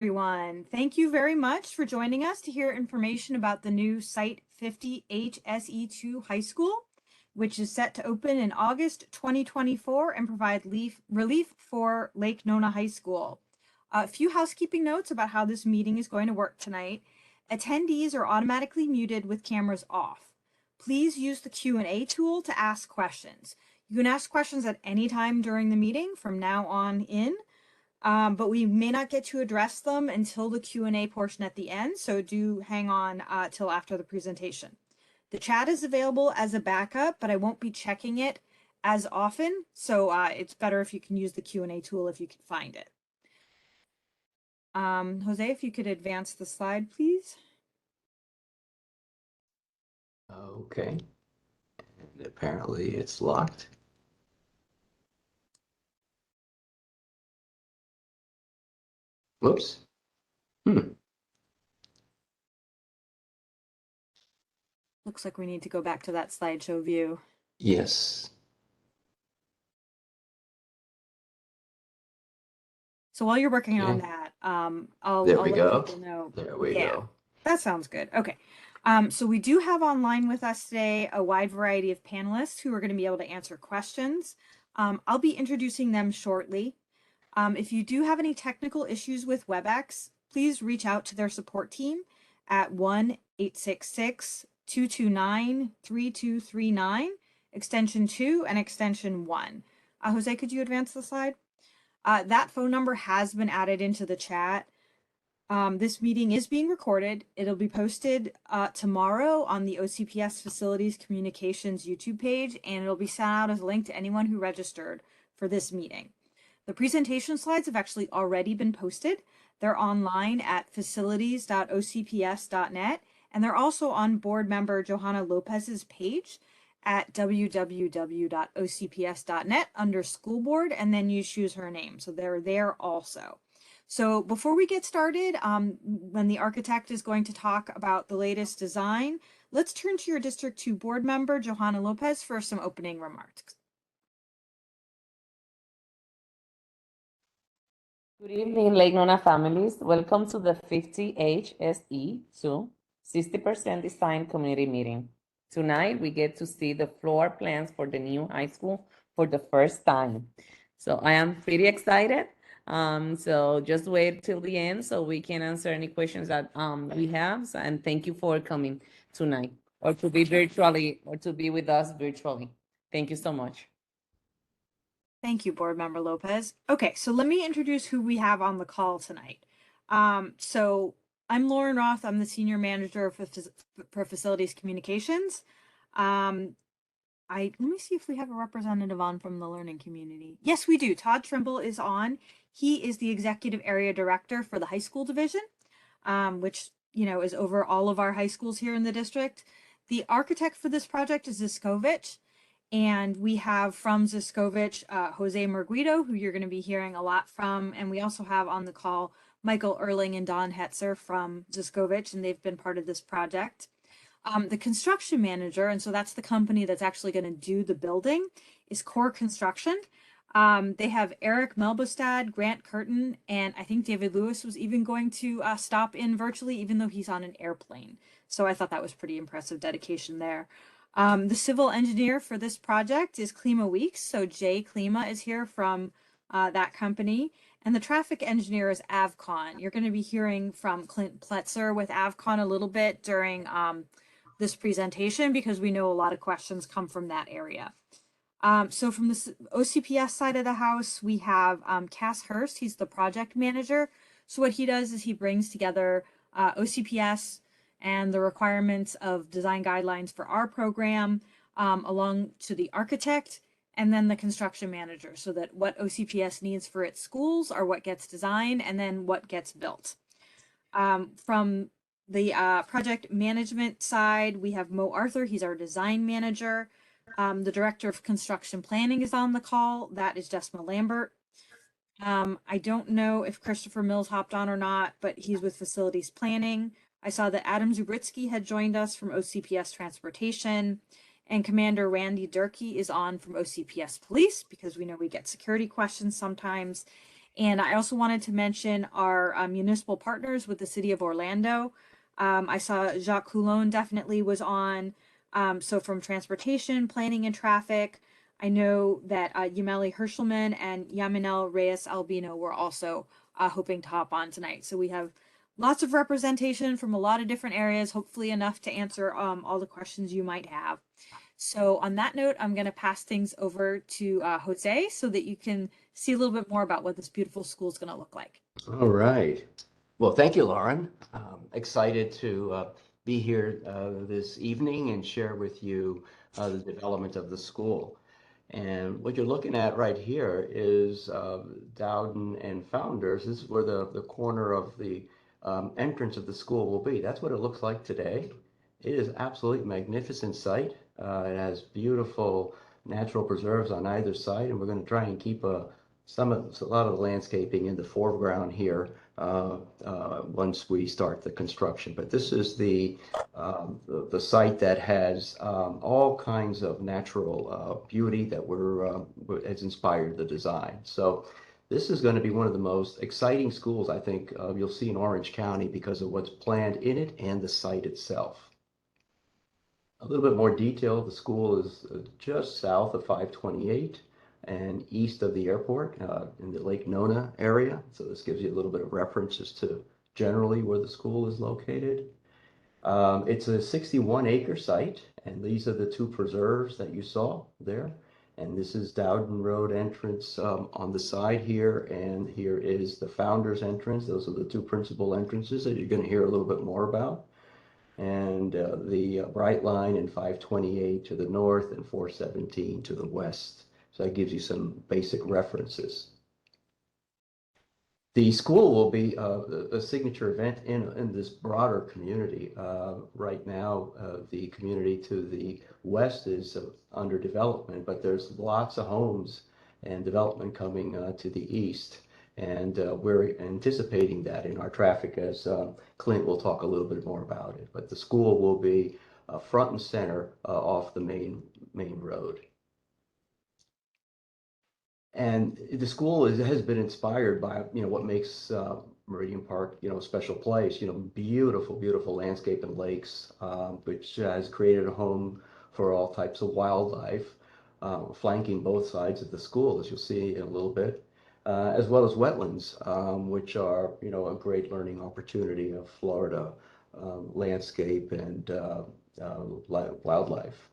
Everyone, thank you very much for joining us to hear information about the new Site 50 HSE2 High School, which is set to open in August 2024 and provide relief for Lake Nona High School. A few housekeeping notes about how this meeting is going to work tonight. Attendees are automatically muted with cameras off. Please use the Q&A tool to ask questions. You can ask questions at any time during the meeting from now on in. But we may not get to address them until the Q&A portion at the end, so do hang on till after the presentation. The chat is available as a backup, but I won't be checking it as often, so it's better if you can use the Q&A tool if you can find it. Jose, if you could advance the slide, please. Okay, and apparently it's locked. Whoops. Looks like we need to go back to that slideshow view. Yes. So while you're working on that, I'll there we let go. people know. There we go. That sounds good. Okay. So we do have online with us today a wide variety of panelists who are going to be able to answer questions. I'll be introducing them shortly. If you do have any technical issues with WebEx, please reach out to their support team at 1-866-229-3239, extension 2 and extension 1. Jose, could you advance the slide? That phone number has been added into the chat. This meeting is being recorded. It'll be posted tomorrow on the OCPS Facilities Communications YouTube page, and it'll be sent out as a link to anyone who registered for this meeting. The presentation slides have actually already been posted. They're online at facilities.ocps.net, and they're also on board member Johanna Lopez's page at www.ocps.net under school board, and then you choose her name. So they're there also. So before we get started, when the architect is going to talk about the latest design, let's turn to your District 2 board member, Johanna Lopez, for some opening remarks. Good evening, Lake Nona families. Welcome to the 50 HSE2 60% Design Community Meeting. Tonight, we get to see the floor plans for the new high school for the first time. So I am pretty excited. So just wait till the end so we can answer any questions that we have. And thank you for coming tonight, or to be virtually, or to be with us virtually. Thank you so much. Thank you, Board Member Lopez. Okay, so let me introduce who we have on the call tonight. So I'm Lauren Roth. I'm the Senior Manager for Facilities Communications. Let me see if we have a representative on from the learning community. Yes, we do. Todd Trimble is on. He is the Executive Area Director for the High School Division, which, you know, is over all of our high schools here in the district. The architect for this project is Ziskovich. And we have from Ziskovich, Jose Murguido, who you're going to be hearing a lot from. And we also have on the call Michael Erling and Don Hetzer from Ziskovich, and they've been part of this project. The construction manager, and so that's the company that's actually going to do the building, is Core Construction. They have Eric Melbostad, Grant Curtin, and I think David Lewis was even going to stop in virtually, even though he's on an airplane. So I thought that was pretty impressive dedication there. The civil engineer for this project is Klima Weeks. So Jay Klima is here from that company. And the traffic engineer is Avcon. You're going to be hearing from Clint Pletzer with Avcon a little bit during this presentation, because we know a lot of questions come from that area. So from the OCPS side of the house, we have Cass Hurst. He's the project manager. So what he does is he brings together OCPS and the requirements of design guidelines for our program, along to the architect and then the construction manager, so that what OCPS needs for its schools are what gets designed and then what gets built. From the project management side, we have Mo Arthur. He's our design manager. The director of construction planning is on the call. That is Desma Lambert. I don't know if Christopher Mills hopped on or not, but he's with facilities planning. I saw that Adam Zubritsky had joined us from OCPS Transportation, and Commander Randy Durkee is on from OCPS Police, because we know we get security questions sometimes. And I also wanted to mention our municipal partners with the city of Orlando. I saw Jacques Coulon definitely was on. So from transportation, planning, and traffic, I know that Yameli Herschelman and Yaminel Reyes Albino were also hoping to hop on tonight. So we have lots of representation from a lot of different areas, hopefully enough to answer all the questions you might have. So on that note, I'm going to pass things over to Jose so that you can see a little bit more about what this beautiful school is going to look like. All right. Well, thank you, Lauren. Excited to be here this evening and share with you the development of the school. And what you're looking at right here is Dowden and Founders. This is where the corner of the entrance of the school will be. That's what it looks like today. It is absolutely magnificent site. It has beautiful natural preserves on either side, and we're going to try and keep a lot of the landscaping in the foreground here once we start the construction. But this is the site that has all kinds of natural beauty that has inspired the design. So this is going to be one of the most exciting schools I think you'll see in Orange County because of what's planned in it and the site itself. A little bit more detail, the school is just south of 528 and east of the airport in the Lake Nona area. So this gives you a little bit of reference as to generally where the school is located. It's a 61-acre site, and these are the two preserves that you saw there. And this is Dowden Road entrance on the side here, and here is the Founders entrance. Those are the two principal entrances that you're going to hear a little bit more about. And the Bright Line in 528 to the north and 417 to the west. So that gives you some basic references. The school will be a signature event in this broader community. Right now, the community to the west is under development, but there's lots of homes and development coming to the east. And we're anticipating that in our traffic as Clint will talk a little bit more about it. But the school will be front and center off the main road. And the school has been inspired by, what makes Meridian Park, a special place, beautiful, beautiful landscape and lakes, which has created a home for all types of wildlife, flanking both sides of the school, as you'll see in a little bit, as well as wetlands, which are, a great learning opportunity of Florida landscape and wildlife.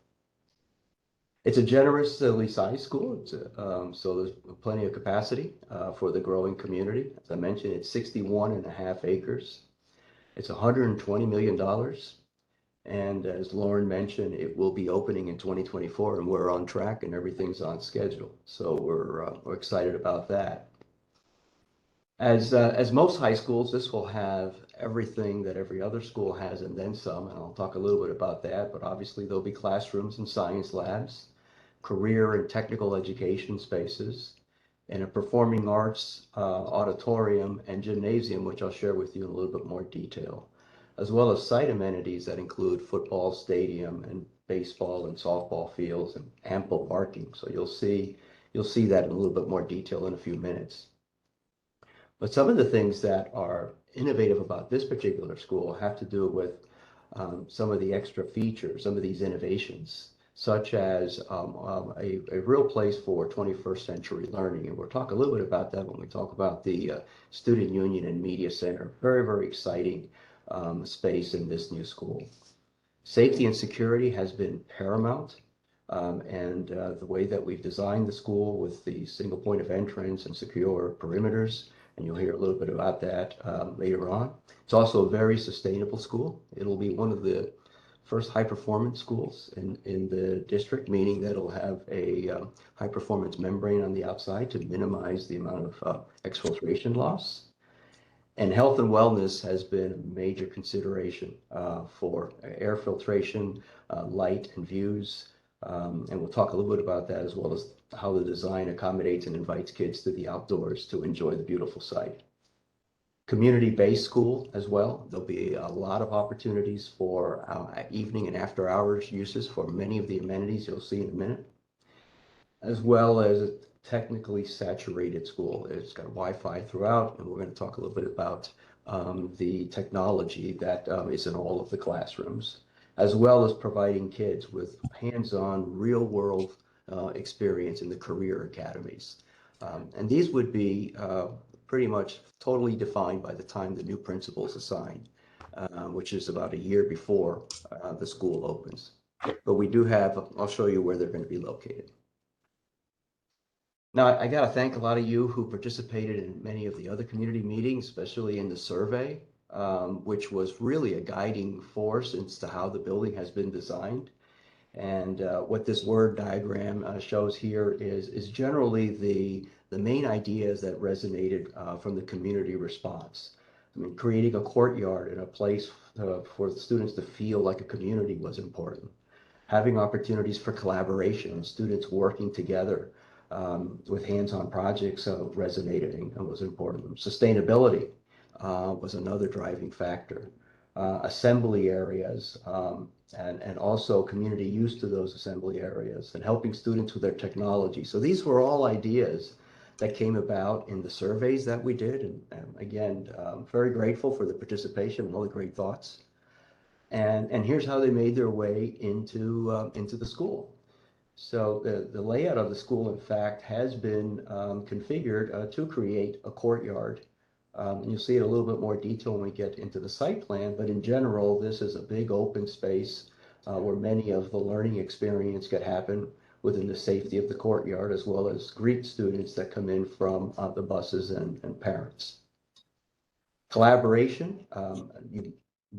It's a generously sized school, so there's plenty of capacity for the growing community. As I mentioned, it's 61.5 acres. It's $120 million. And as Lauren mentioned, it will be opening in 2024, and we're on track and everything's on schedule. So we're excited about that. As most high schools, this will have everything that every other school has and then some, and I'll talk a little bit about that, but obviously there'll be classrooms and science labs, career and technical education spaces, and a performing arts auditorium and gymnasium, which I'll share with you in a little bit more detail, as well as site amenities that include football stadium and baseball and softball fields and ample parking. So you'll see that in a little bit more detail in a few minutes. But some of the things that are innovative about this particular school have to do with some of the extra features, some of these innovations, such as a real place for 21st century learning. And we'll talk a little bit about that when we talk about the Student Union and Media Center. Very, very exciting space in this new school. Safety and security has been paramount. And the way that we've designed the school with the single point of entrance and secure perimeters, and you'll hear a little bit about that later on. It's also a very sustainable school. It'll be one of the first high performance schools in the district, meaning that it'll have a high performance membrane on the outside to minimize the amount of exfiltration loss. And health and wellness has been a major consideration for air filtration, light and views. And we'll talk a little bit about that, as well as how the design accommodates and invites kids to the outdoors to enjoy the beautiful site. Community-based school as well. There'll be a lot of opportunities for evening and after hours uses for many of the amenities you'll see in a minute, as well as technically saturated school. It's got Wi-Fi throughout, and we're going to talk a little bit about the technology that is in all of the classrooms, as well as providing kids with hands-on, real-world experience in the career academies. And these would be pretty much totally defined by the time the new principal is assigned, which is about a year before the school opens. But we do have, I'll show you where they're going to be located. Now, I got to thank a lot of you who participated in many of the other community meetings, especially in the survey, which was really a guiding force as to how the building has been designed. And what this word diagram shows here is generally the main ideas that resonated from the community response. I mean, creating a courtyard and a place for the students to feel like a community was important. Having opportunities for collaboration, students working together with hands-on projects resonated and was important. Sustainability was another driving factor. Assembly areas and also community use to those assembly areas and helping students with their technology. So these were all ideas that came about in the surveys that we did. And again, very grateful for the participation and all the great thoughts. And here's how they made their way into the school. So the layout of the school, in fact, has been configured to create a courtyard. And you'll see it a little bit more detail when we get into the site plan, but in general, this is a big open space where many of the learning experience could happen within the safety of the courtyard, as well as greet students that come in from the buses and parents. Collaboration,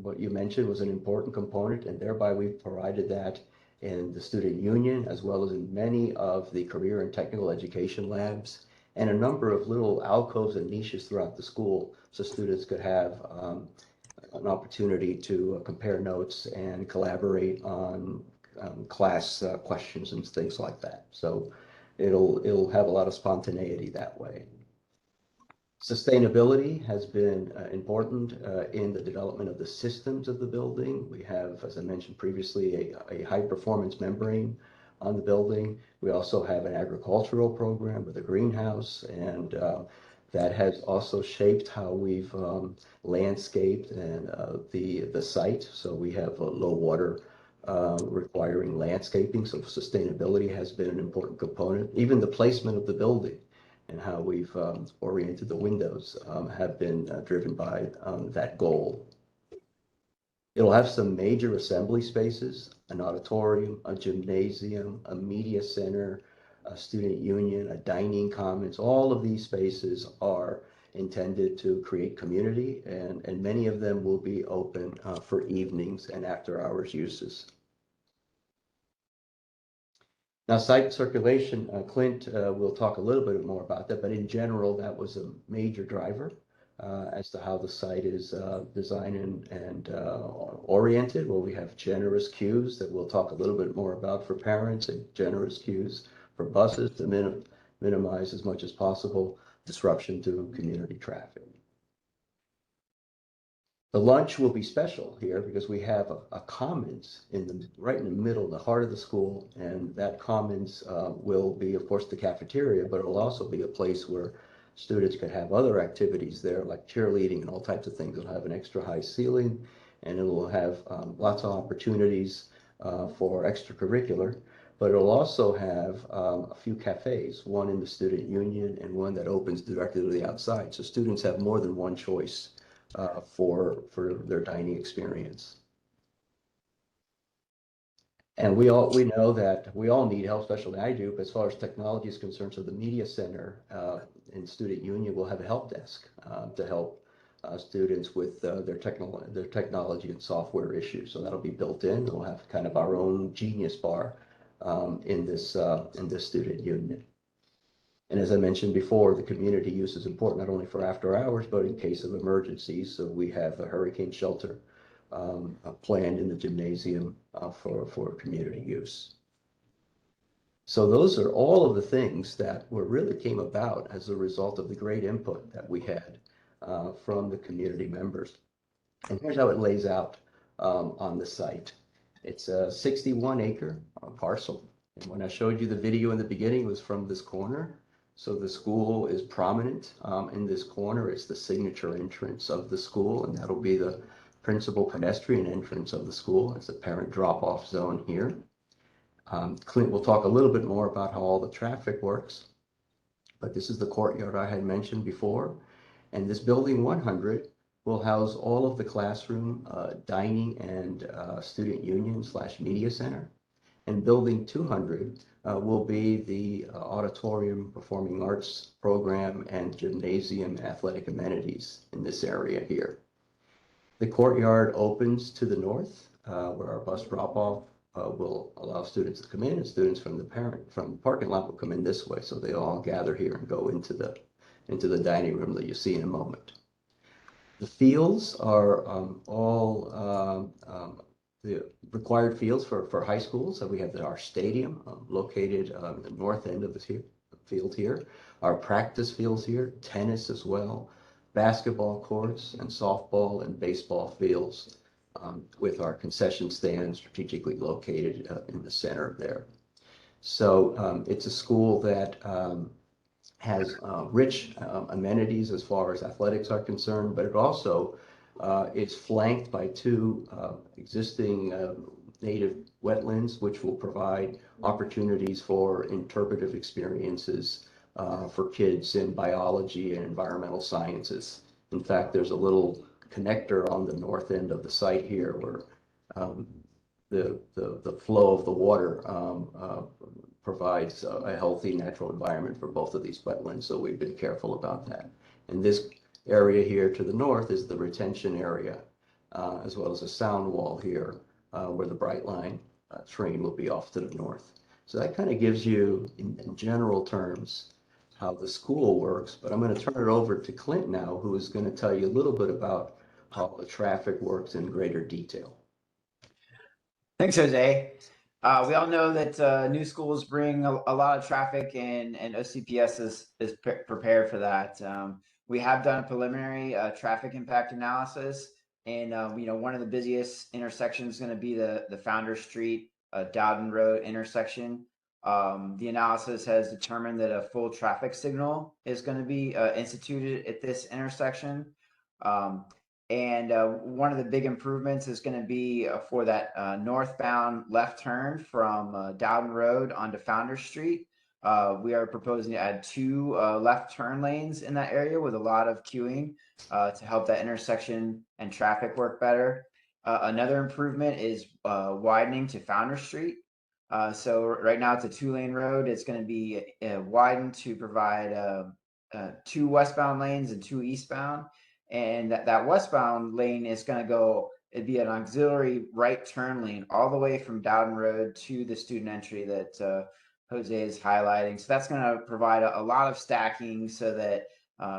what you mentioned was an important component, and thereby we've provided that in the student union, as well as in many of the career and technical education labs, and a number of little alcoves and niches throughout the school so students could have an opportunity to compare notes and collaborate on class questions and things like that. So it'll have a lot of spontaneity that way. Sustainability has been important in the development of the systems of the building. We have, as I mentioned previously, a high performance membrane on the building. We also have an agricultural program with a greenhouse, and that has also shaped how we've landscaped and the site. So we have low water requiring landscaping. So sustainability has been an important component. Even the placement of the building and how we've oriented the windows have been driven by that goal. It'll have some major assembly spaces, an auditorium, a gymnasium, a media center, a student union, a dining commons. All of these spaces are intended to create community, and many of them will be open for evenings and after hours uses. Now, site circulation, Clint will talk a little bit more about that, but in general, that was a major driver as to how the site is designed and oriented. Well, we have generous queues that we'll talk a little bit more about for parents, and generous queues for buses to minimize as much as possible disruption to community traffic. The lunch will be special here because we have a commons right in the middle, the heart of the school, and that commons will be, of course, the cafeteria, but it'll also be a place where students can have other activities there, like cheerleading and all types of things. It'll have an extra high ceiling, and it will have lots of opportunities for extracurricular, but it'll also have a few cafes, one in the student union and one that opens directly to the outside. So students have more than one choice for their dining experience. And we know that we all need help, especially I do, but as far as technology is concerned, so the media center and student union will have a help desk to help students with their technology and software issues. So that'll be built in. We'll have kind of our own genius bar in this student union. And as I mentioned before, the community use is important not only for after hours, but in case of emergencies. So we have a hurricane shelter planned in the gymnasium for community use. So those are all of the things that really came about as a result of the great input that we had from the community members. And here's how it lays out on the site. It's a 61-acre parcel. And when I showed you the video in the beginning, it was from this corner. So the school is prominent in this corner. It's the signature entrance of the school, and that'll be the principal pedestrian entrance of the school. It's a parent drop-off zone here. Clint will talk a little bit more about how all the traffic works, but this is the courtyard I had mentioned before. And this building 100 will house all of the classroom, dining, and student union / media center. And building 200 will be the auditorium, performing arts program, and gymnasium athletic amenities in this area here. The courtyard opens to the north, where our bus drop-off will allow students to come in, and students from the parking lot will come in this way. So they all gather here and go into the dining room that you see in a moment. The fields are all the required fields for high schools. So we have our stadium located on the north end of the field here. Our practice fields here, tennis as well, basketball courts, and softball and baseball fields with our concession stand strategically located in the center there. So it's a school that has rich amenities as far as athletics are concerned, but it also is flanked by two existing native wetlands, which will provide opportunities for interpretive experiences for kids in biology and environmental sciences. In fact, there's a little connector on the north end of the site here where the flow of the water provides a healthy natural environment for both of these wetlands. So we've been careful about that. And this area here to the north is the retention area, as well as a sound wall here, where the Brightline train will be off to the north. So that kind of gives you, in general terms, how the school works. But I'm going to turn it over to Clint now, who is going to tell you a little bit about how the traffic works in greater detail. Thanks, Jose. We all know that new schools bring a lot of traffic, and OCPS is prepared for that. We have done a preliminary traffic impact analysis, and one of the busiest intersections is going to be the Founder Street Dowden Road intersection. The analysis has determined that a full traffic signal is going to be instituted at this intersection. And one of the big improvements is going to be for that northbound left turn from Dowden Road onto Founder Street. We are proposing to add 2 left turn lanes in that area with a lot of queuing to help that intersection and traffic work better. Another improvement is widening to Founder Street. So right now it's a 2-lane road. It's going to be widened to provide 2 westbound lanes and 2 eastbound. And that westbound lane is going to it'd be an auxiliary right turn lane all the way from Dowden Road to the student entry that Jose is highlighting. So that's going to provide a lot of stacking so that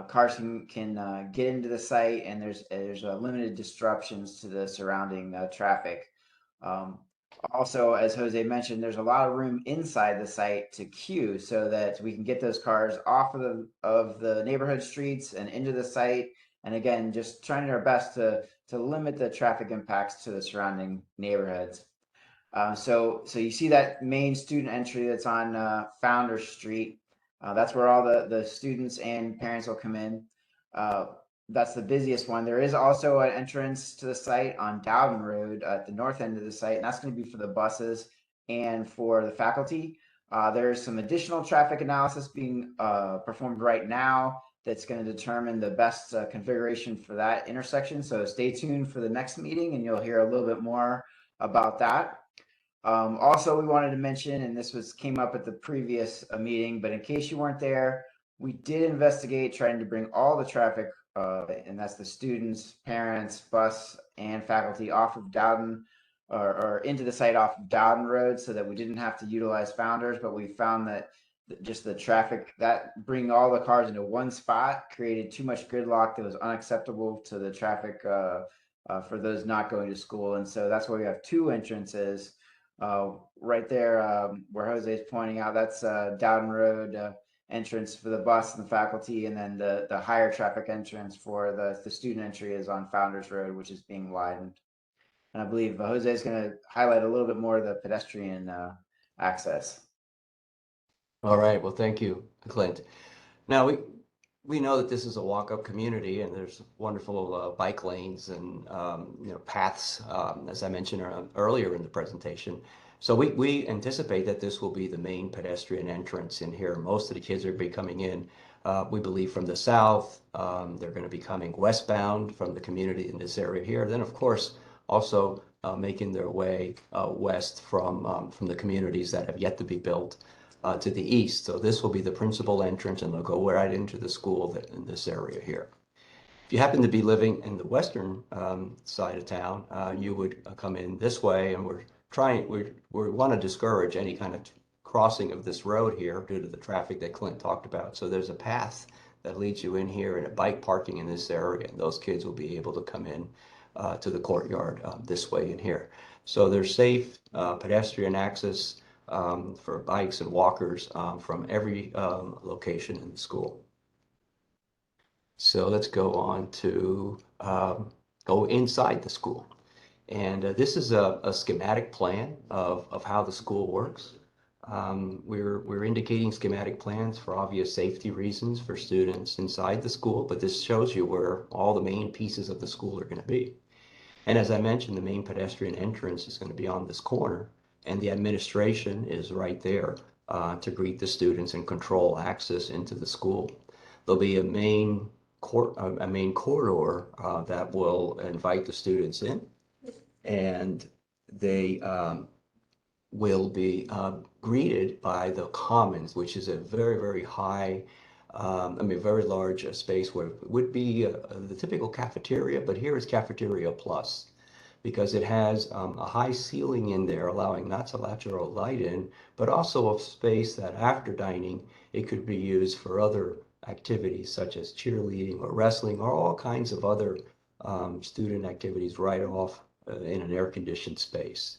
cars can get into the site, and there's limited disruptions to the surrounding traffic. Also, as Jose mentioned, there's a lot of room inside the site to queue so that we can get those cars off of the neighborhood streets and into the site. And again, just trying our best to limit the traffic impacts to the surrounding neighborhoods. So you see that main student entry that's on Founder Street. That's where all the students and parents will come in. That's the busiest one. There is also an entrance to the site on Dowden Road at the north end of the site, and that's going to be for the buses and for the faculty. There's some additional traffic analysis being performed right now that's going to determine the best configuration for that intersection. So stay tuned for the next meeting and you'll hear a little bit more about that. Also, we wanted to mention, and this came up at the previous meeting, but in case you weren't there, we did investigate trying to bring all the traffic, and that's the students, parents, bus, and faculty off of Dowden or into the site off of Dowden Road so that we didn't have to utilize Founders, but we found that just the traffic that bringing all the cars into one spot created too much gridlock that was unacceptable to the traffic for those not going to school. And so that's why we have 2 entrances right there where Jose is pointing out. That's Dowden Road entrance for the bus and the faculty, and then the higher traffic entrance for the student entry is on Founders Road, which is being widened. And I believe Jose is going to highlight a little bit more of the pedestrian access. All right, well, thank you, Clint. Now, we know that this is a walk-up community and there's wonderful bike lanes and paths, as I mentioned earlier in the presentation. So we anticipate that this will be the main pedestrian entrance in here. Most of the kids are be coming in, we believe, from the south. They're going to be coming westbound from the community in this area here. Then, of course, also making their way west from the communities that have yet to be built to the east. So this will be the principal entrance, and they'll go right into the school in this area here. If you happen to be living in the western side of town, you would come in this way, and we want to discourage any kind of crossing of this road here due to the traffic that Clint talked about. So there's a path that leads you in here and a bike parking in this area, and those kids will be able to come in to the courtyard this way in here. So there's safe pedestrian access for bikes and walkers from every location in the school. So let's go on to go inside the school. And this is a schematic plan of how the school works. We're indicating schematic plans for obvious safety reasons for students inside the school, but this shows you where all the main pieces of the school are going to be. And as I mentioned, the main pedestrian entrance is going to be on this corner, and the administration is right there to greet the students and control access into the school. There'll be a main corridor that will invite the students in, and they will be greeted by the Commons, which is a very, very high, very large space where it would be the typical cafeteria, but here is cafeteria plus, because it has a high ceiling in there, allowing not so natural light in, but also a space that after dining, it could be used for other activities such as cheerleading or wrestling or all kinds of other student activities right off in an air-conditioned space.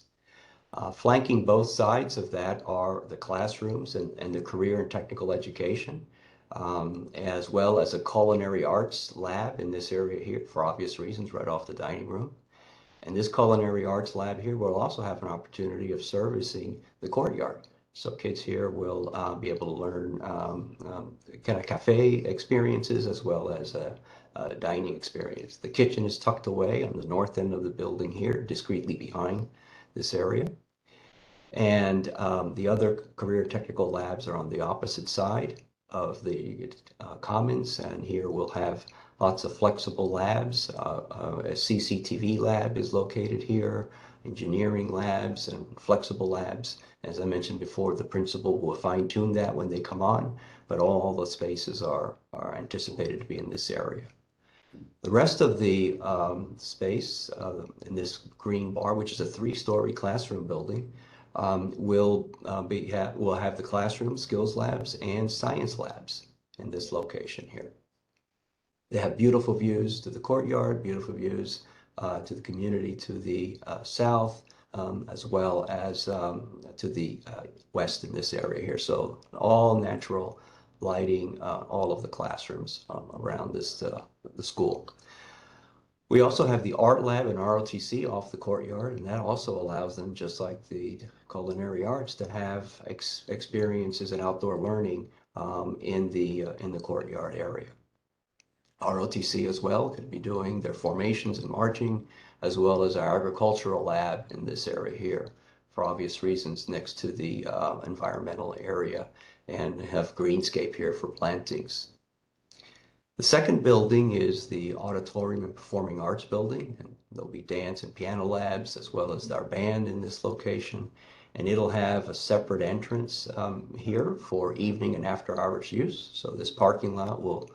Flanking both sides of that are the classrooms and the career and technical education, as well as a culinary arts lab in this area here for obvious reasons right off the dining room. And this culinary arts lab here will also have an opportunity of servicing the courtyard. So kids here will be able to learn kind of cafe experiences as well as a dining experience. The kitchen is tucked away on the north end of the building here, discreetly behind this area. And the other career technical labs are on the opposite side of the commons. And here we'll have lots of flexible labs. A CCTV lab is located here, engineering labs and flexible labs. As I mentioned before, the principal will fine tune that when they come on, but all the spaces are anticipated to be in this area. The rest of the space in this green bar, which is a 3-story classroom building, will have the classroom, skills labs, and science labs in this location here. They have beautiful views to the courtyard, beautiful views to the community to the south, as well as to the west in this area here. So all natural lighting, all of the classrooms around this the school. We also have the art lab and ROTC off the courtyard, and that also allows them, just like the culinary arts, to have experiences and outdoor learning in the courtyard area. ROTC as well could be doing their formations and marching, as well as our agricultural lab in this area here, for obvious reasons, next to the environmental area, and have greenscape here for plantings. The second building is the Auditorium and Performing Arts building, and there'll be dance and piano labs as well as our band in this location. And it'll have a separate entrance here for evening and after hours use. So this parking lot will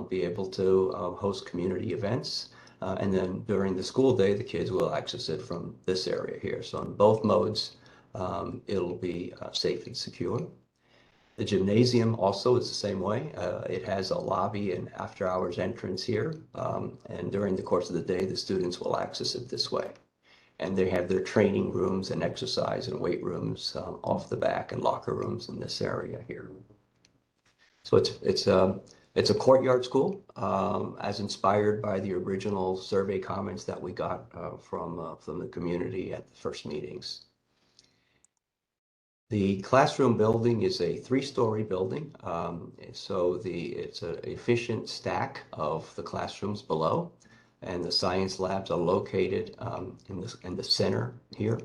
be able to host community events. And then during the school day, the kids will access it from this area here. So in both modes, it'll be safe and secure. The gymnasium also is the same way. It has a lobby and after hours entrance here. And during the course of the day, the students will access it this way. And they have their training rooms and exercise and weight rooms off the back and locker rooms in this area here. So it's a courtyard school as inspired by the original survey comments that we got from the community at the first meetings. The classroom building is a three-story building. So it's an efficient stack of the classrooms below, and the science labs are located in the center here.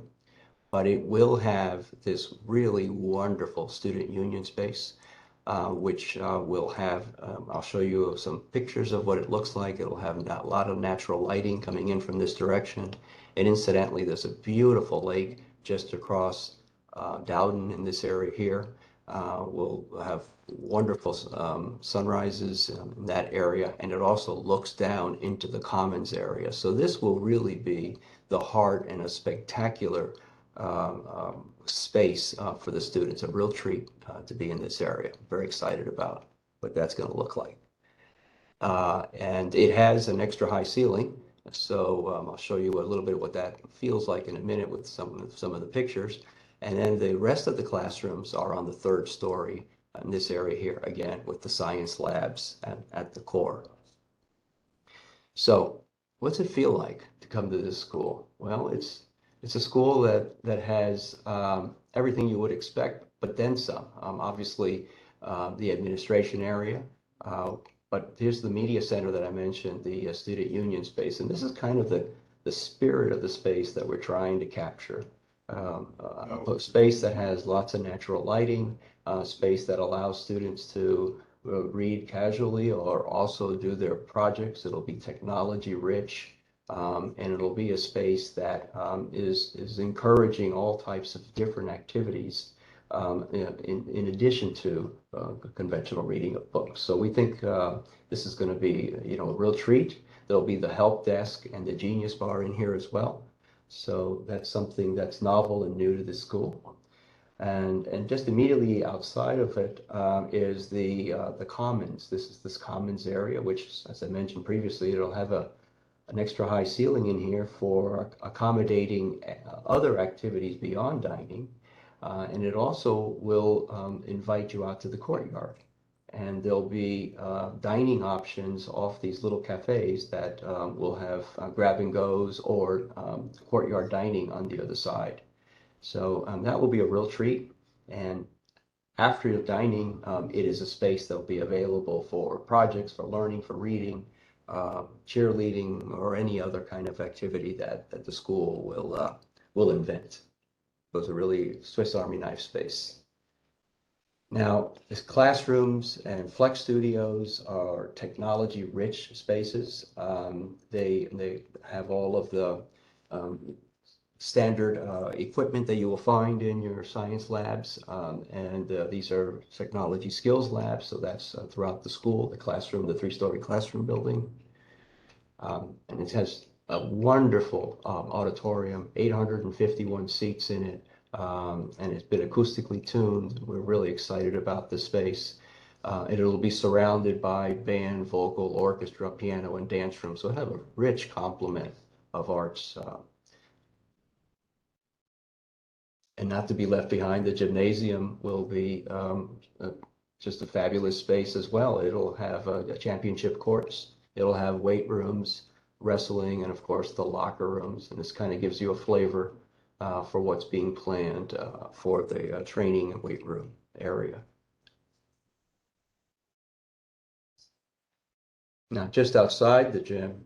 But it will have this really wonderful student union space, which will have, I'll show you some pictures of what it looks like. It'll have a lot of natural lighting coming in from this direction. And incidentally, there's a beautiful lake just across Dowden in this area here. We'll have wonderful sunrises in that area, and it also looks down into the commons area. So this will really be the heart and a spectacular space for the students. A real treat to be in this area. Very excited about what that's going to look like. And it has an extra high ceiling. So I'll show you a little bit of what that feels like in a minute with some of the pictures. And then the rest of the classrooms are on the third story in this area here, again, with the science labs at the core. So what's it feel like to come to this school? Well, it's a school that has everything you would expect, but then some. Obviously, the administration area, but here's the media center that I mentioned, the student union space, and this is kind of the spirit of the space that we're trying to capture. A space that has lots of natural lighting, space that allows students to read casually or also do their projects. It'll be technology rich. And it'll be a space that is encouraging all types of different activities in addition to conventional reading of books. So we think this is going to be, a real treat. There'll be the help desk and the Genius Bar in here as well. So that's something that's novel and new to the school. And just immediately outside of it is the commons. This is this commons area, which, as I mentioned previously, it'll have an extra high ceiling in here for accommodating other activities beyond dining. And it also will invite you out to the courtyard. And there'll be dining options off these little cafes that will have grab and goes or courtyard dining on the other side. So that will be a real treat. And after the dining, it is a space that will be available for projects, for learning, for reading, cheerleading, or any other kind of activity that the school will invent. So it's a really Swiss Army knife space. Now, these classrooms and flex studios are technology-rich spaces. They have all of the standard equipment that you will find in your science labs, and these are technology skills labs, so that's throughout the school, the classroom, the three-story classroom building. And it has a wonderful auditorium, 851 seats in it, and it's been acoustically tuned. We're really excited about this space. And it'll be surrounded by band, vocal, orchestra, piano, and dance room, so it'll have a rich complement of arts. And not to be left behind, the gymnasium will be just a fabulous space as well. It'll have a championship courts. It'll have weight rooms, wrestling, and of course the locker rooms. And this kind of gives you a flavor for what's being planned for the training and weight room area. Now, just outside the gym,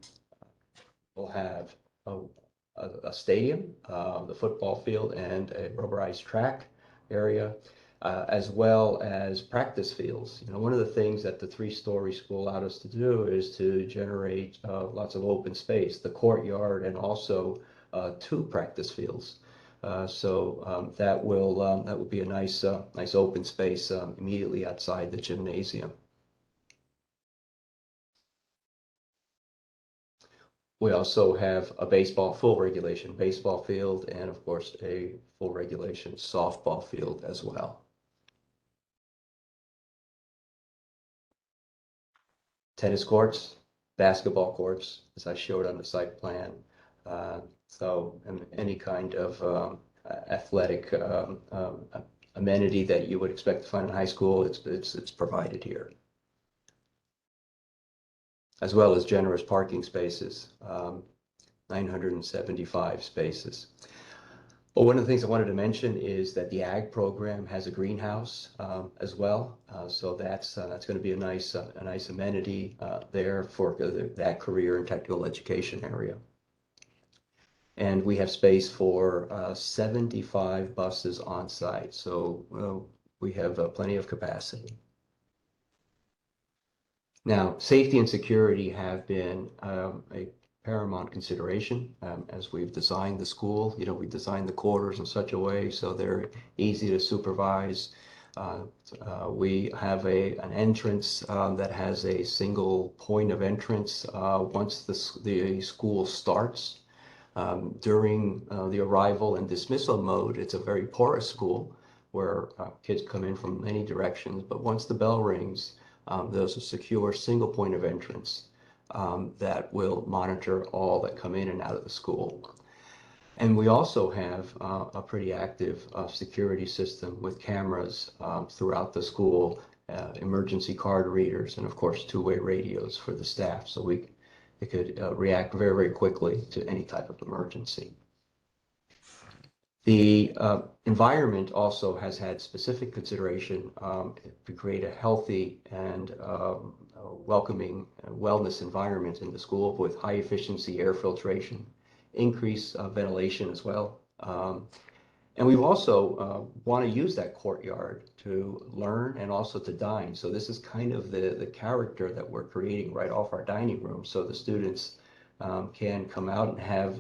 we'll have a stadium, the football field, and a rubberized track area, as well as practice fields. One of the things that the three-story school allowed us to do is to generate lots of open space, the courtyard, and also 2 practice fields. So that will be a nice open space immediately outside the gymnasium. We also have a full regulation baseball field, and of course a full regulation softball field as well. Tennis courts, basketball courts, as I showed on the site plan. So any kind of athletic amenity that you would expect to find in high school, it's provided here, as well as generous parking spaces, 975 spaces. Well, one of the things I wanted to mention is that the ag program has a greenhouse as well. So that's going to be a nice amenity there for that career and technical education area. And we have space for 75 buses on site. So we have plenty of capacity. Now, safety and security have been a paramount consideration as we've designed the school. You know, we designed the quarters in such a way so they're easy to supervise. We have an entrance that has a single point of entrance once the school starts. During the arrival and dismissal mode, it's a very porous school where kids come in from many directions. But once the bell rings, there's a secure single point of entrance that will monitor all that come in and out of the school. And we also have a pretty active security system with cameras throughout the school, emergency card readers, and of course, two-way radios for the staff. So it could react very, very quickly to any type of emergency. The environment also has had specific consideration to create a healthy and welcoming wellness environment in the school with high efficiency air filtration, increased ventilation as well. And we also want to use that courtyard to learn and also to dine. So this is kind of the character that we're creating right off our dining room. So the students can come out and have,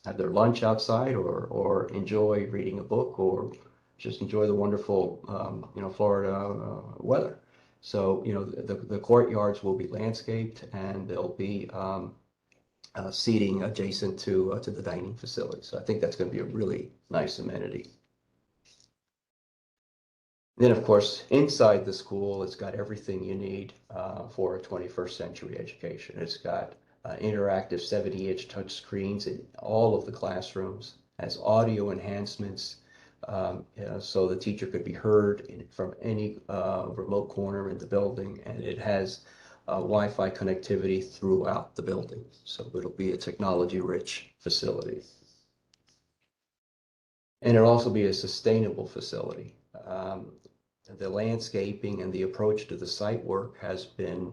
have their lunch outside or enjoy reading a book or just enjoy the wonderful, Florida weather. So, the courtyards will be landscaped and there'll be seating adjacent to the dining facility. So I think that's going to be a really nice amenity. Then, of course, inside the school, it's got everything you need for a 21st century education. It's got interactive 70-inch touch screens in all of the classrooms, has audio enhancements, so the teacher could be heard from any remote corner in the building, and it has Wi-Fi connectivity throughout the building. So it'll be a technology-rich facility. And it'll also be a sustainable facility. The landscaping and the approach to the site work has been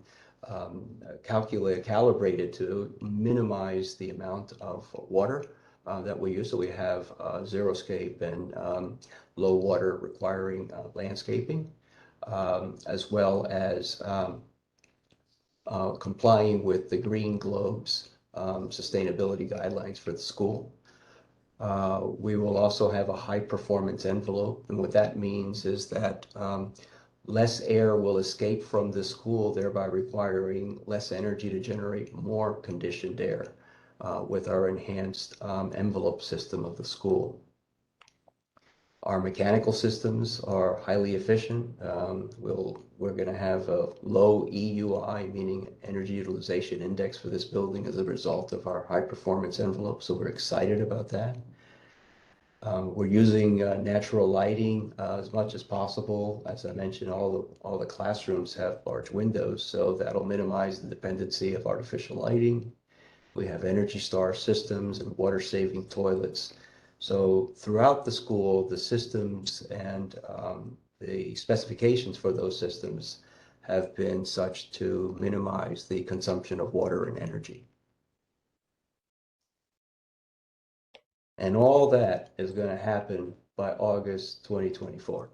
calibrated to minimize the amount of water that we use. So we have xeriscape and low water requiring landscaping, as well as complying with the Green Globe's sustainability guidelines for the school. We will also have a high performance envelope, and what that means is that less air will escape from the school, thereby requiring less energy to generate more conditioned air with our enhanced envelope system of the school. Our mechanical systems are highly efficient. We're going to have a low EUI, meaning energy utilization index for this building as a result of our high performance envelope. So we're excited about that. We're using natural lighting as much as possible. As I mentioned, all the classrooms have large windows, so that'll minimize the dependency of artificial lighting. We have Energy Star systems and water saving toilets. So throughout the school, the systems and the specifications for those systems have been such to minimize the consumption of water and energy. And all that is going to happen by August 2024.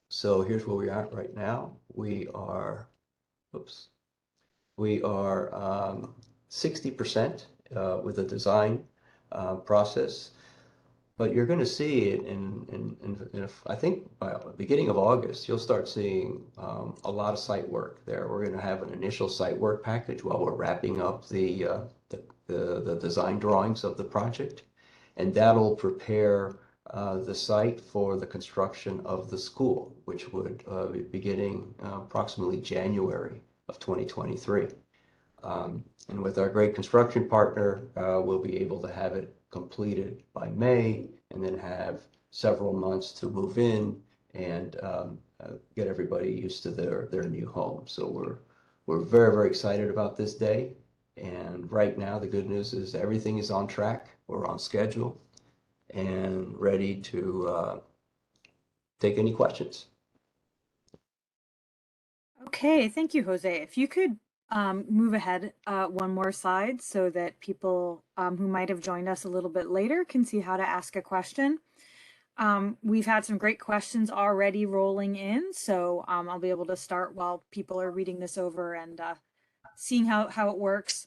So here's where we are right now. We are 60% with the design process. But you're going to see it I think by the beginning of August, you'll start seeing a lot of site work there. We're going to have an initial site work package while we're wrapping up the design drawings of the project. And that'll prepare the site for the construction of the school, which would be beginning approximately January of 2023. And with our great construction partner, we'll be able to have it completed by May and then have several months to move in and get everybody used to their new home. So we're very, very excited about this day. And right now, the good news is everything is on track. We're on schedule. and ready to take any questions. Okay, thank you, Jose. If you could move ahead one more slide so that people who might have joined us a little bit later can see how to ask a question. We've had some great questions already rolling in, so I'll be able to start while people are reading this over and seeing how it works.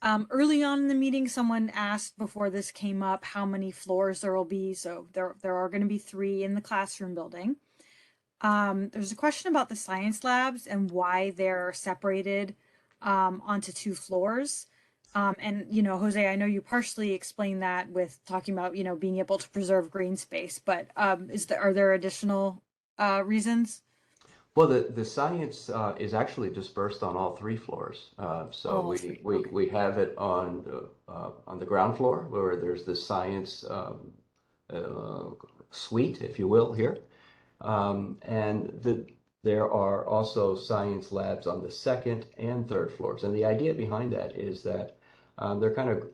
Early on in the meeting, someone asked before this came up how many floors there will be. So there are going to be 3 in the classroom building. There's a question about the science labs and why they're separated onto 2 floors. And, you know, Jose, I know you partially explained that with talking about, you know, being able to preserve green space, but are there additional reasons? Well, the science is actually dispersed on all 3 floors. So All 3, okay. we have it on the ground floor where there's the science suite, if you will, here. There are also science labs on the 2nd and 3rd floors. And the idea behind that is that they're kind of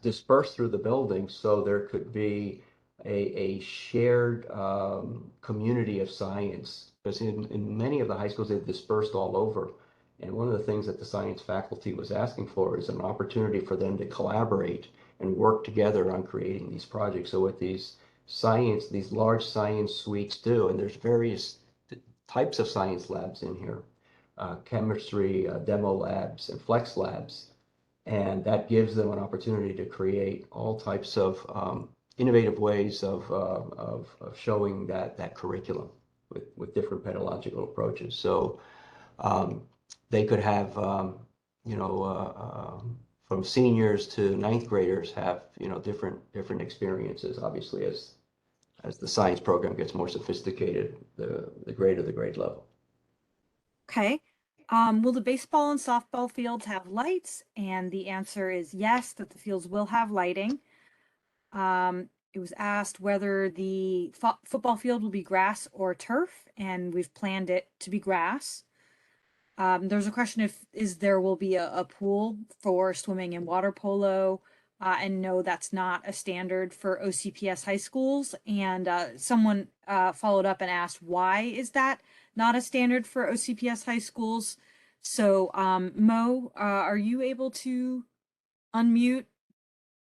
dispersed through the building, so there could be a shared community of science. Because in many of the high schools, they've dispersed all over. And one of the things that the science faculty was asking for is an opportunity for them to collaborate and work together on creating these projects. So with these large science suites do, and there's various types of science labs in here, chemistry, demo labs, and flex labs. And that gives them an opportunity to create all types of innovative ways of showing that curriculum with different pedagogical approaches. So they could have, from seniors to 9th graders have, different experiences, obviously, as the science program gets more sophisticated, the greater the grade level. Okay. Will the baseball and softball fields have lights? And the answer is yes, that the fields will have lighting. It was asked whether the football field will be grass or turf, and we've planned it to be grass. There's a question if there will be a pool for swimming and water polo, and no, that's not a standard for OCPS high schools. And someone followed up and asked, why is that not a standard for OCPS high schools? So Mo, are you able to unmute?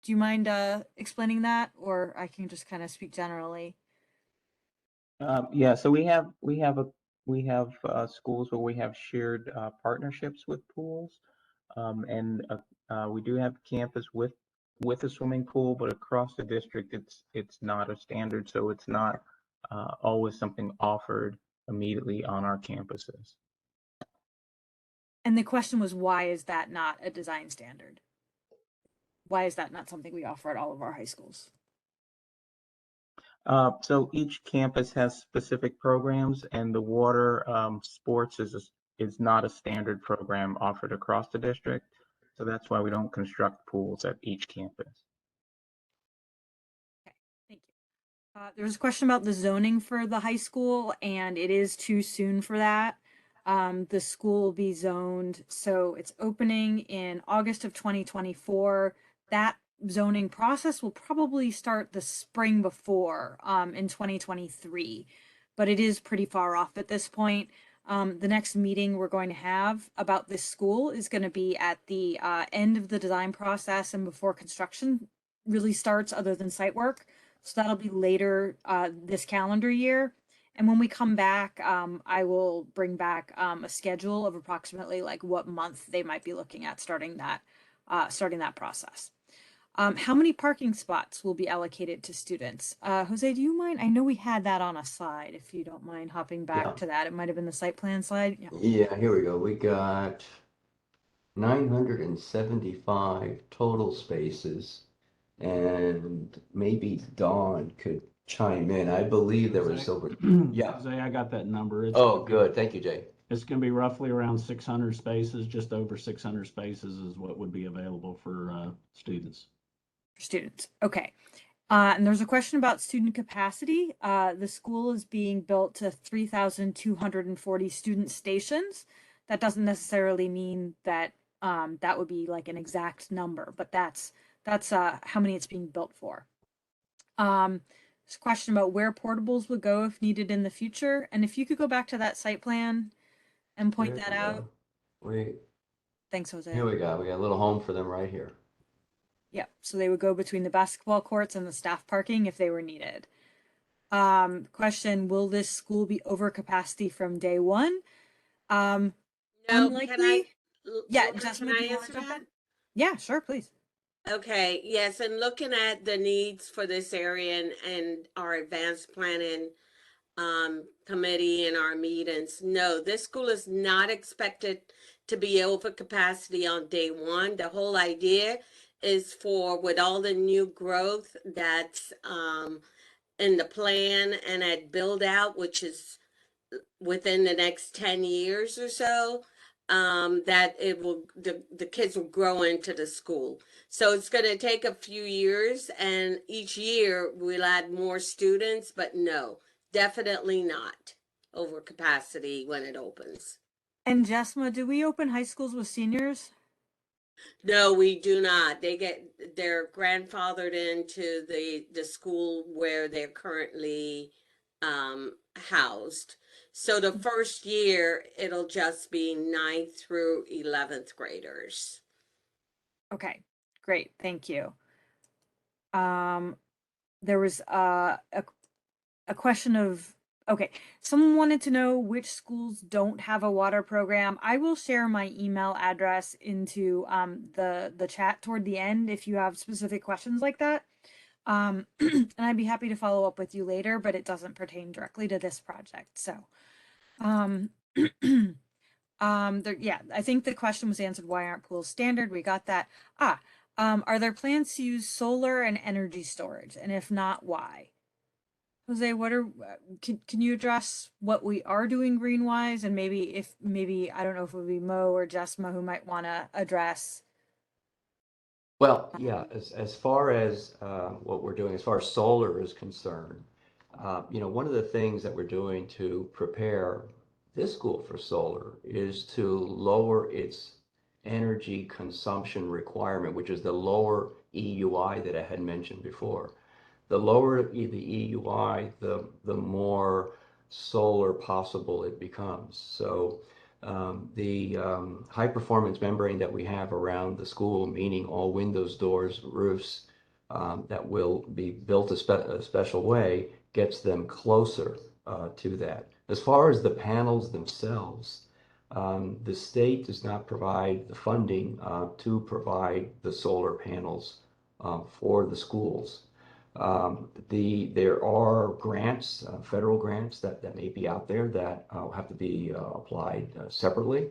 Do you mind explaining that, or I can just kind of speak generally? Yeah, so we have schools where we have shared partnerships with pools, and we do have campus with a swimming pool, but across the district, it's not a standard, so it's not always something offered immediately on our campuses. And the question was, why is that not a design standard? Why is that not something we offer at all of our high schools? So each campus has specific programs, and the water sports is not a standard program offered across the district. So that's why we don't construct pools at each campus. Okay, thank you. There was a question about the zoning for the high school, and it is too soon for that. The school will be zoned, so it's opening in August of 2024. That zoning process will probably start the spring before in 2023, but it is pretty far off at this point. The next meeting we're going to have about this school is going to be at the end of the design process and before construction really starts, other than site work. So that'll be later this calendar year. And when we come back, I will bring back a schedule of approximately like what month they might be looking at starting that process. How many parking spots will be allocated to students? Jose, do you mind? I know we had that on a slide. If you don't mind hopping back to that, it might have been the site plan slide. Yeah, here we go. We got 975 total spaces, and maybe Dawn could chime in. I believe there was over. Yeah. Jose, I got that number. Oh, good. Thank you, Jay. It's going to be roughly around 600 spaces, just over 600 spaces is what would be available for students. For students, okay. And there's a question about student capacity. The school is being built to 3,240 student stations. That doesn't necessarily mean that that would be like an exact number, but that's how many it's being built for. This question about where portables would go if needed in the future. And if you could go back to that site plan and point There that we go. out. We, Thanks, Jose. here we go. We got a little home for them right here. Yeah, so they would go between the basketball courts and the staff parking if they were needed. Question, will this school be over capacity from day one? No, Unlikely. Yeah, Laura, Jessica, can do I you want answer to jump that? in? Yeah, sure, please. Okay, yes, and looking at the needs for this area and our advanced planning committee and our meetings, no, this school is not expected to be over capacity on day one. The whole idea is for, with all the new growth that's in the plan and at build out, which is within the next 10 years or so, that it will, the kids will grow into the school. So it's going to take a few years, and each year we'll add more students, but no, definitely not over capacity when it opens. And Jessma, do we open high schools with seniors? No, we do not. They're grandfathered into the school where they're currently housed. So the first year it'll just be 9th through 11th graders. Okay, great, thank you. There was a question of, okay, someone wanted to know which schools don't have a water program. I will share my email address into the chat toward the end if you have specific questions like that. And I'd be happy to follow up with you later, but it doesn't pertain directly to this project. So, yeah, I think the question was answered. Why aren't pools standard? We got that. Are there plans to use solar and energy storage? And if not, why? Jose, what are, can you address what we are doing green wise? And maybe I don't know if it would be Mo or Jessma who might want to address. Well, yeah, as far as what we're doing, as far as solar is concerned, one of the things that we're doing to prepare this school for solar is to lower its energy consumption requirement, which is the lower EUI that I had mentioned before. The lower the EUI, the more solar possible it becomes. So the high performance membrane that we have around the school, meaning all windows, doors, roofs, that will be built a special way, gets them closer to that. As far as the panels themselves, the state does not provide the funding to provide the solar panels for the schools. There are grants, federal grants that may be out there that have to be applied separately,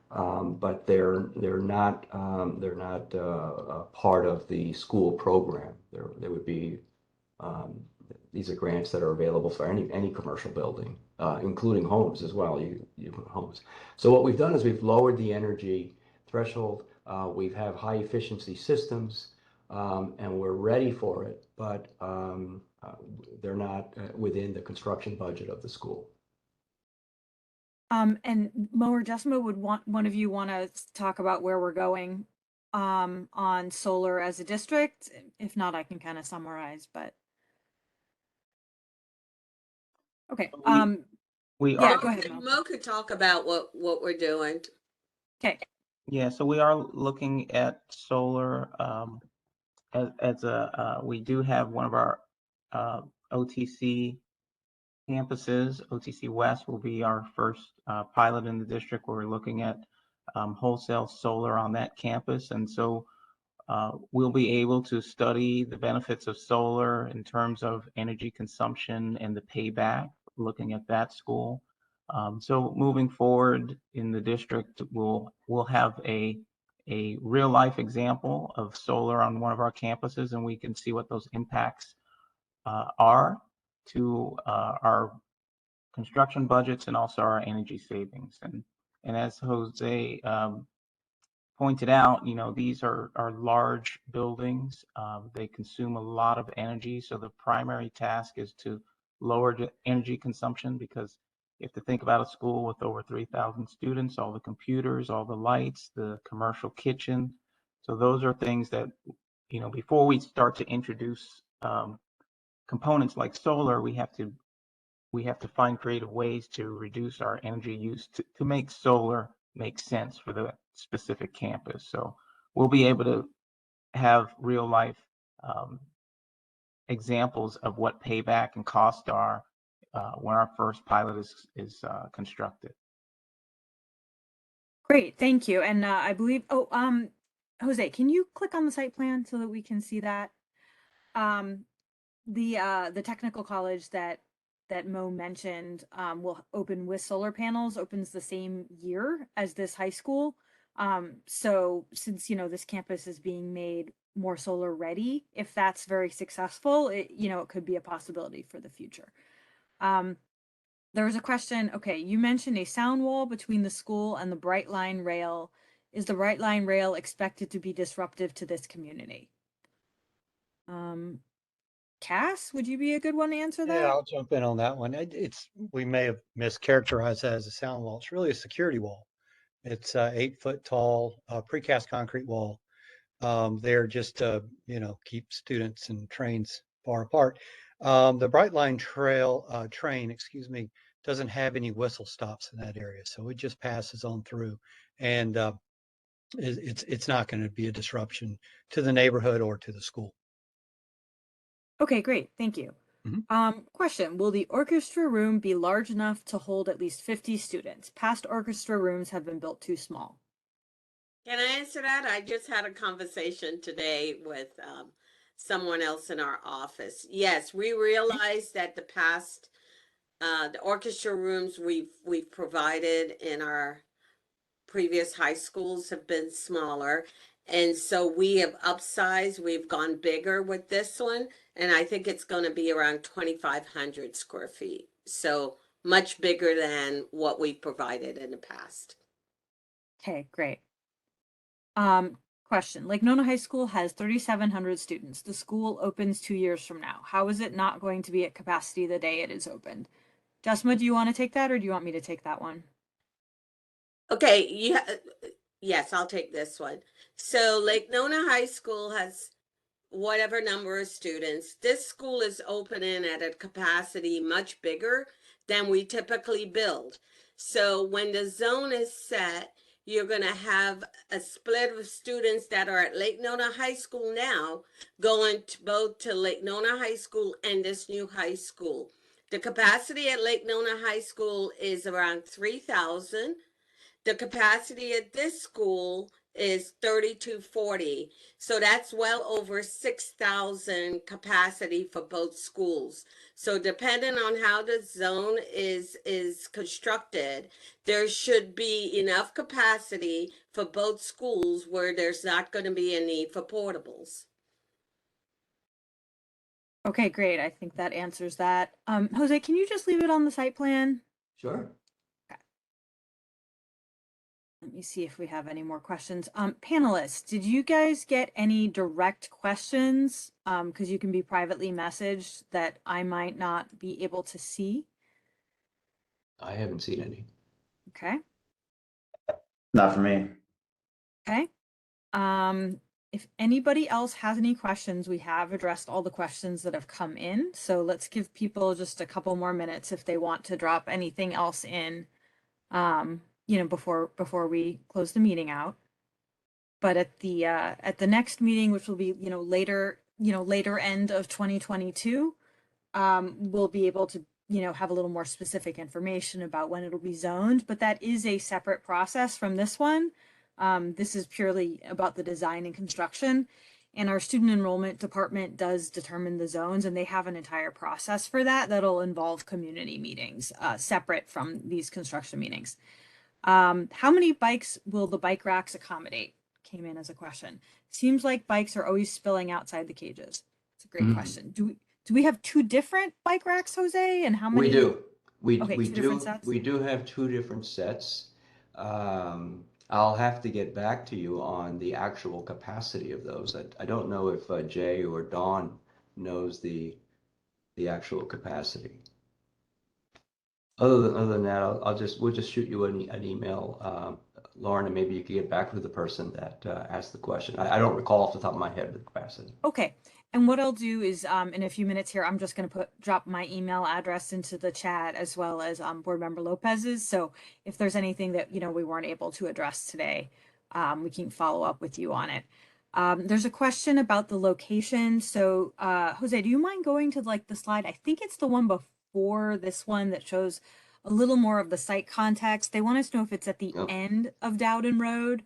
but they're not part of the school program. There would be these are grants that are available for any commercial building, including homes as well. You homes. So what we've done is we've lowered the energy threshold. We have high efficiency systems. And we're ready for it, but they're not within the construction budget of the school. And Mo or Jessma, would one of you want to talk about where we're going on solar as a district? If not, I can kind of summarize, but okay. We Yeah, are, go ahead, Mo. Mo could talk about what we're doing. Okay. yeah, so we are looking at solar as a, we do have one of our OTC campuses. OTC West will be our first pilot in the district where we're looking at wholesale solar on that campus. And so we'll be able to study the benefits of solar in terms of energy consumption and the payback, looking at that school. So moving forward in the district, we'll have a real life example of solar on one of our campuses, and we can see what those impacts are to our construction budgets and also our energy savings. And as Jose pointed out, these are large buildings. They consume a lot of energy. So the primary task is to lower the energy consumption, because you have to think about a school with over 3,000 students, all the computers, all the lights, the commercial kitchen. So those are things that, before we start to introduce components like solar, we have to find creative ways to reduce our energy use to make solar make sense for the specific campus. So we'll be able to have real life examples of what payback and cost are when our first pilot is constructed. Great, thank you. And I believe, Jose, can you click on the site plan so that we can see that? The technical college that Mo mentioned will open with solar panels, opens the same year as this high school. So since, this campus is being made more solar ready, if that's very successful, it could be a possibility for the future. There was a question, okay, you mentioned a sound wall between the school and the Bright Line rail. Is the Bright Line rail expected to be disruptive to this community? Cass, would you be a good one to answer that? Yeah, I'll jump in on that one. We may have mischaracterized that as a sound wall. It's really a security wall. It's a 8-foot tall precast concrete wall. There just to, keep students and trains far apart. The Bright Line train, doesn't have any whistle stops in that area, so it just passes on through, and it's not going to be a disruption to the neighborhood or to the school. Okay, great. Thank you. Question, will the orchestra room be large enough to hold at least 50 students? Past orchestra rooms have been built too small. Can I answer that? I just had a conversation today with someone else in our office. Yes, we realized that the orchestra rooms we've provided in our previous high schools have been smaller. And so we have upsized, we've gone bigger with this one. And I think it's going to be around 2,500 square feet. So much bigger than what we provided in the past. Okay, great. Question, Lake Nona High School has 3,700 students. The school opens 2 years from now. How is it not going to be at capacity the day it is opened? Jasma, do you want to take that or do you want me to take that one? Okay, yes, I'll take this one. So Lake Nona High School has whatever number of students. This school is opening at a capacity much bigger than we typically build. So when the zone is set, you're going to have a split of students that are at Lake Nona High School now going to both to Lake Nona High School and this new high school. The capacity at Lake Nona High School is around 3,000. The capacity at this school is 3,240. So that's well over 6,000 capacity for both schools. So depending on how the zone is constructed, there should be enough capacity for both schools where there's not going to be a need for portables. Okay, great. I think that answers that. Jose, can you just leave it on the site plan? Sure. Let me see if we have any more questions. Panelists, did you guys get any direct questions? Because you can be privately messaged that I might not be able to see. I haven't seen any. Okay. Not for me. Okay. If anybody else has any questions, we have addressed all the questions that have come in. So let's give people just a couple more minutes if they want to drop anything else in. Before we close the meeting out. But at the next meeting, which will be, later end of 2022, we'll be able to, have a little more specific information about when it'll be zoned, but that is a separate process from this one. This is purely about the design and construction, and our student enrollment department does determine the zones, and they have an entire process for that that'll involve community meetings, separate from these construction meetings. How many bikes will the bike racks accommodate? Came in as a question. Seems like bikes are always spilling outside the cages. It's a great question. Do we have 2 different bike racks, Jose? And how many? We do. Okay, 2 different sets? We do have 2 different sets. I'll have to get back to you on the actual capacity of those. I don't know if Jay or Dawn knows the actual capacity. Other than that, we'll just shoot you an email Lauren, and maybe you could get back to the person that asked the question. I don't recall off the top of my head the capacity. Okay. And what I'll do is in a few minutes here, I'm just going to drop my email address into the chat as well as Board Member Lopez's. So if there's anything that, we weren't able to address today, we can follow up with you on it. There's a question about the location. So Jose, do you mind going to like the slide? I think it's the one before this one that shows a little more of the site context. They want us to know if it's at the end of Dowden Road,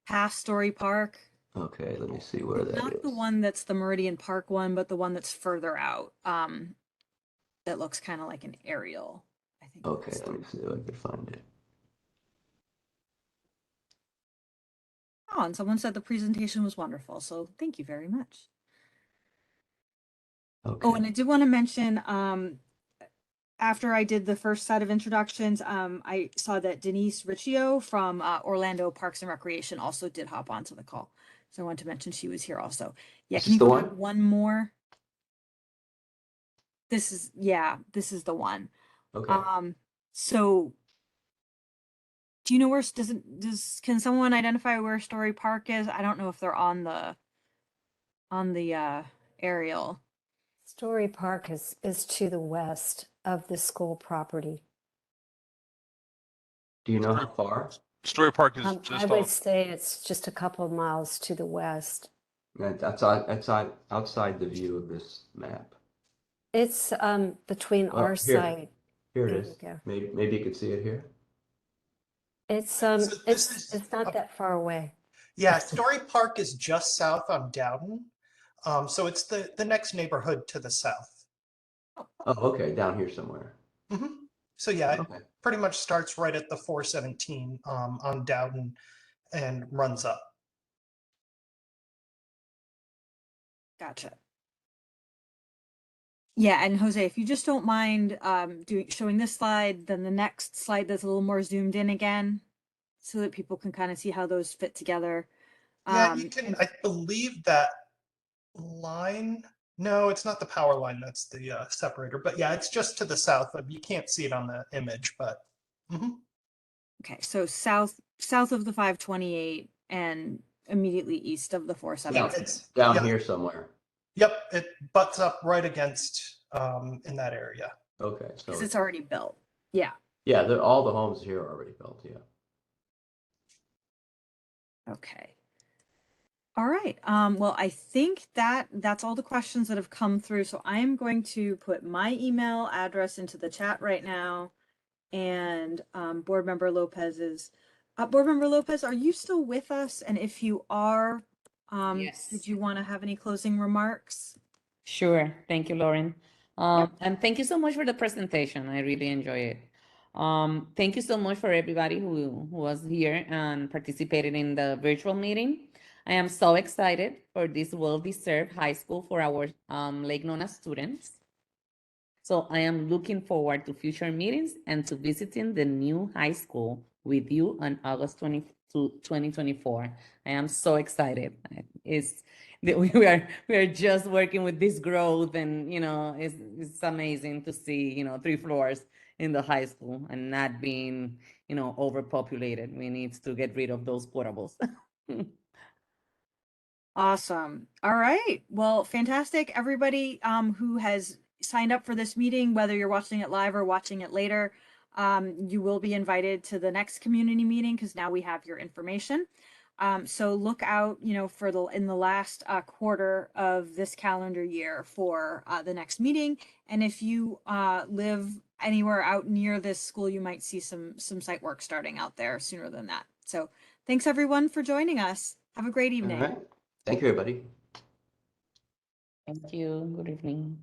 past Story Park. Okay, let me see where that Not is. the one that's the Meridian Park one, but the one that's further out. That looks kind of like an aerial, I think. Okay, let me see if I can find it. Oh, and someone said the presentation was wonderful, so thank you very much. Okay. Oh, and I did want to mention, after I did the first set of introductions, I saw that Denise Riccio from Orlando Parks and Recreation also did hop onto the call. So I wanted to mention she was here also. Yeah, Is can this you the go back one? one more? This is the one. Okay. So do you know where can someone identify where Story Park is? I don't know if they're on the aerial. Story Park is to the west of the school property. Do you know how far? Story Park is I just would off. say it's just a couple of miles to the west. That's outside the view of this map. It's between Oh, our here. site. Here it There is. you go. Maybe you could see it here. It's this is it's not that far away. Yeah, Story Park is just south on Dowden. So it's the next neighborhood to the south. Oh, okay, down here somewhere. So yeah, Okay. it pretty much starts right at the 417 on Dowden and runs up. Gotcha. Yeah, and Jose, if you just don't mind showing this slide, then the next slide that's a little more zoomed in again, so that people can kind of see how those fit together. Yeah, you can. I believe that line. No, it's not the power line. That's the separator. But yeah, it's just to the south. You can't see it on the image, but. Okay, so south of the 528 and immediately east of the 417. It's down here somewhere. Yep, it butts up right against in that area. Okay, so Because it's already built. Yeah. yeah, all the homes here are already built. Yeah. Okay. All right. Well, I think that's all the questions that have come through. So I'm going to put my email address into the chat right now, and Board Member Lopez's. Board Member Lopez, are you still with us? And if you are, Yes. did you want to have any closing remarks? Sure. Thank you, Lauren. And thank you so much for the presentation. I really enjoy it. Thank you so much for everybody who was here and participated in the virtual meeting. I am so excited for this well-deserved high school for our Lake Nona students. So I am looking forward to future meetings and to visiting the new high school with you on August 2024. I am so excited. We are just working with this growth, and it's amazing to see 3 floors in the high school and not being overpopulated. We need to get rid of those portables. Awesome. All right. Well, fantastic. Everybody who has signed up for this meeting, whether you're watching it live or watching it later, you will be invited to the next community meeting because now we have your information. So look out, for in the last quarter of this calendar year for the next meeting. And if you live anywhere out near this school, you might see some site work starting out there sooner than that. So thanks everyone for joining us. Have a great evening. All right. Thank you, everybody. Thank you. Good evening.